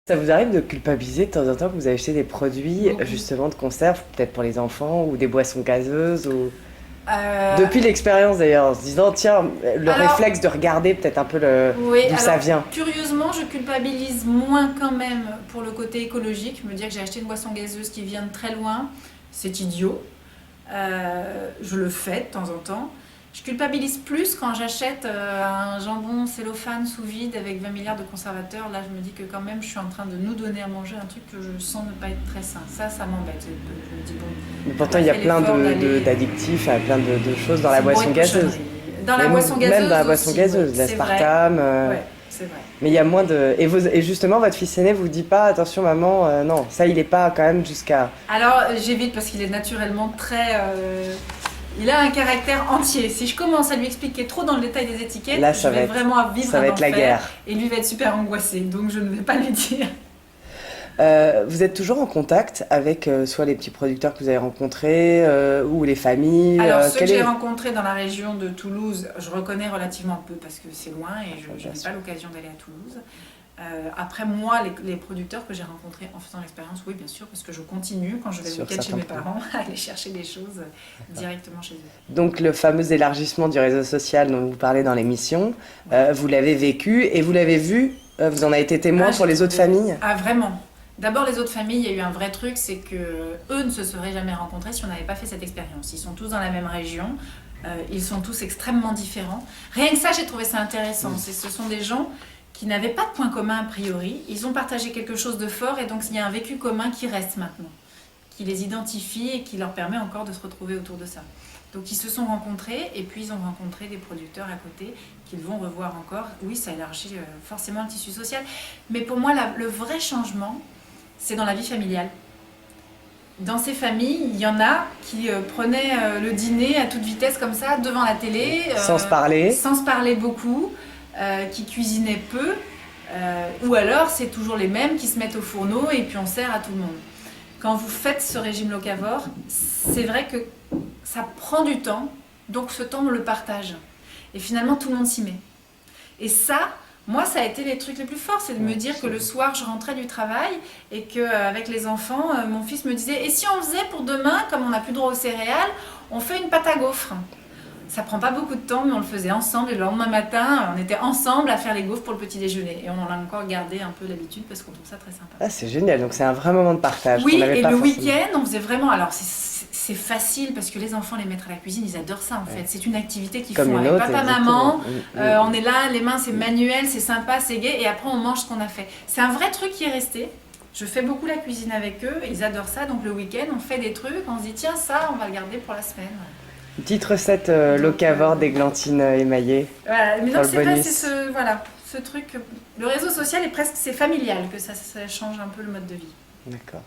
Ça vous arrive de culpabiliser de temps en temps que vous achetez des produits Beaucoup. justement de conserve, peut-être pour les enfants ou des boissons gazeuses ou... Euh, Depuis l'expérience d'ailleurs, en se disant tiens, le alors, réflexe de regarder peut-être un peu oui, d'où ça alors, vient. curieusement, je culpabilise moins quand même pour le côté écologique. Me dire que j'ai acheté une boisson gazeuse qui vient de très loin, c'est idiot. Je le fais de temps en temps. Je culpabilise plus quand j'achète un jambon cellophane sous vide avec 20 milliards de conservateurs. Là, je me dis que quand même, je suis en train de nous donner à manger un truc que je sens ne pas être très sain. Ça m'embête. Je me dis, bon, Mais t'as pourtant, pas il y a fait plein l'effort d'aller. d'addictifs, plein de choses dans la C'est bourré boisson de gazeuse. cochonneries. Dans la Même, boisson même dans la gazeuse boisson aussi, oui, gazeuse, c'est vrai. l'aspartame. Ouais, c'est vrai. Mais il y a moins de. Et justement, votre fils aîné vous dit pas attention, maman, non, ça il est pas quand même jusqu'à. Alors, j'évite parce qu'il est naturellement très. Il a un caractère entier. Si je commence à lui expliquer trop dans le détail des étiquettes, Là, je vais vraiment vivre ça un va être la enfer guerre. et lui va être super angoissé. Donc, je ne vais pas lui dire. Vous êtes toujours en contact avec soit les petits producteurs que vous avez rencontrés ou les familles Alors, ceux que quel j'ai est... rencontrés dans la région de Toulouse, je reconnais relativement peu parce que c'est loin et je Bien n'ai sûr. pas l'occasion d'aller à Toulouse. Après, moi, les producteurs que j'ai rencontrés en faisant l'expérience, oui, bien sûr, parce que je continue, quand je vais le Sur week-end chez certains mes produits. parents, à aller chercher des choses directement chez eux. Donc le fameux élargissement du réseau social dont vous parlez dans l'émission, Ouais. vous l'avez vécu et vous l'avez vu, vous en avez été témoin pour J'ai les autres trouvé. familles. Ah, vraiment. D'abord, les autres familles, il y a eu un vrai truc, c'est que eux ne se seraient jamais rencontrés si on n'avait pas fait cette expérience. Ils sont tous dans la même région, ils sont tous extrêmement différents. Rien que ça, j'ai trouvé ça intéressant. Ce sont des gens qui n'avaient pas de point commun a priori. Ils ont partagé quelque chose de fort et donc il y a un vécu commun qui reste maintenant, qui les identifie et qui leur permet encore de se retrouver autour de ça. Donc ils se sont rencontrés et puis ils ont rencontré des producteurs à côté qu'ils vont revoir encore. Oui, ça élargit forcément le tissu social. Mais pour moi, le vrai changement, c'est dans la vie familiale. Dans ces familles, il y en a qui prenaient le dîner à toute vitesse comme ça, devant la télé, Sans se parler. sans se parler beaucoup, qui cuisinaient peu, ou alors c'est toujours les mêmes qui se mettent au fourneau et puis on sert à tout le monde. Quand vous faites ce régime locavore, c'est vrai que ça prend du temps, donc ce temps on le partage. Et finalement tout le monde s'y met. Et ça, moi, ça a été les trucs les plus forts, c'est de me dire que le soir, je rentrais du travail et qu'avec les enfants, mon fils me disait « Et si on faisait pour demain, comme on n'a plus droit aux céréales, on fait une pâte à gaufres ?» Ça prend pas beaucoup de temps, mais on le faisait ensemble. Et le lendemain matin, on était ensemble à faire les gaufres pour le petit déjeuner. Et on en a encore gardé un peu l'habitude parce qu'on trouve ça très sympa. Ah, c'est génial, donc c'est un vrai moment de partage qu'on Oui, n'avait et pas le forcément. week-end, on faisait vraiment. Alors, c'est facile parce que les enfants les mettre à la cuisine, ils adorent ça en fait. C'est une activité qu'ils Comme font une avec autre, papa, exactement. maman. On est là, les mains c'est manuel, c'est sympa, c'est gai, et après on mange ce qu'on a fait. C'est un vrai truc qui est resté. Je fais beaucoup la cuisine avec eux, ils adorent ça. Donc le week-end, on fait des trucs, on se dit tiens, ça, on va le garder pour la semaine. Petite recette Donc, locavore d'églantine émaillée. Voilà, mais Pour non, le c'est vrai, bonus. c'est ce truc. Le réseau social est presque, c'est familial que ça change un peu le mode de vie. D'accord.